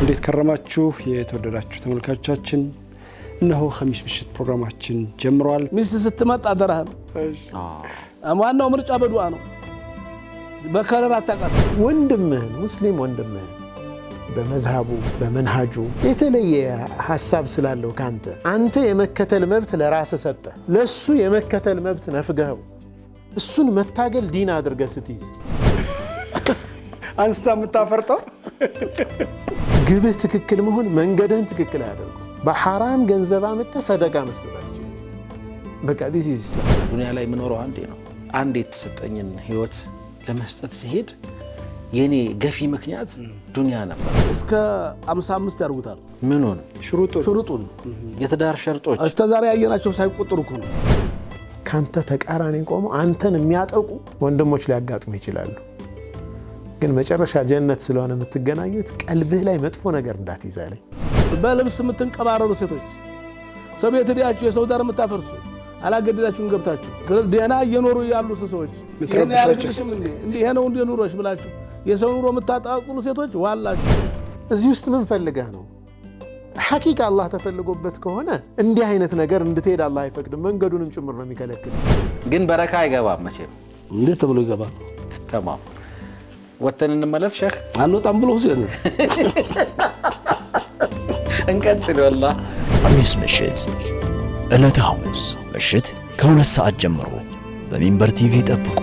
እንዴት ከረማችሁ የተወደዳችሁ ተመልካቾቻችን? እነሆ ኸሚስ ምሽት ፕሮግራማችን ጀምሯል። ሚስት ስትመጣ አደራህ ነው። ዋናው ምርጫ በዱዓ ነው። በከረር አታቃት። ወንድምህን ሙስሊም ወንድምህን በመዝሃቡ በመንሃጁ የተለየ ሐሳብ ስላለው አንተ የመከተል መብት ለራስ ሰጠ፣ ለሱ የመከተል መብት ነፍገው እሱን መታገል ዲን አድርገህ ስትይዝ አንስታ የምታፈርጠው ግብህ ትክክል መሆን መንገድህን ትክክል ያደርጉ። በሐራም ገንዘብ አመጣ ሰደቃ መስጠት አትችልም። በቃ ዲስ ኢዝ ኢስላም። ዱንያ ላይ የምኖረው አንዴ ነው። አንዴ የተሰጠኝን ህይወት ለመስጠት ሲሄድ የኔ ገፊ ምክንያት ዱንያ ነበር። እስከ 55 ያርጉታል። ምኑን? ሽሩጡን የትዳር ሸርጦች አስተዛሪ ያየናቸው ሳይቆጥሩ እኮ ነው። ካንተ ተቃራኒ ቆሞ አንተን የሚያጠቁ ወንድሞች ሊያጋጥሙ ይችላሉ። ግን መጨረሻ ጀነት ስለሆነ የምትገናኙት ቀልብህ ላይ መጥፎ ነገር እንዳትይዛለኝ። በልብስ የምትንቀባረሩ ሴቶች፣ ሰው ቤት ሄዳችሁ የሰው ዳር የምታፈርሱ አላገደዳችሁም ገብታችሁ። ስለዚህ ደህና እየኖሩ ያሉ ሰዎች ይሄን ያርግሽም እንዴ ይሄ ነው እንዴ ኑሮሽ ብላችሁ የሰው ኑሮ የምታጣቁሉ ሴቶች ዋላችሁ። እዚህ ውስጥ ምን ፈልገህ ነው? ሐቂቃ አላህ ተፈልጎበት ከሆነ እንዲህ አይነት ነገር እንድትሄድ አላህ አይፈቅድም። መንገዱንም ጭምር ነው የሚከለክል። ግን በረካ አይገባም መቼም። እንዴት ተብሎ ይገባል? ተማም ወተን እንመለስ ሼክ አንወጣም ብሎ ሁሴን እንቀጥል። والله ኸሚስ ምሽት ዕለተ ሐሙስ ምሽት ከ2 ሰዓት ጀምሮ በሚንበር ቲቪ ጠብቁ።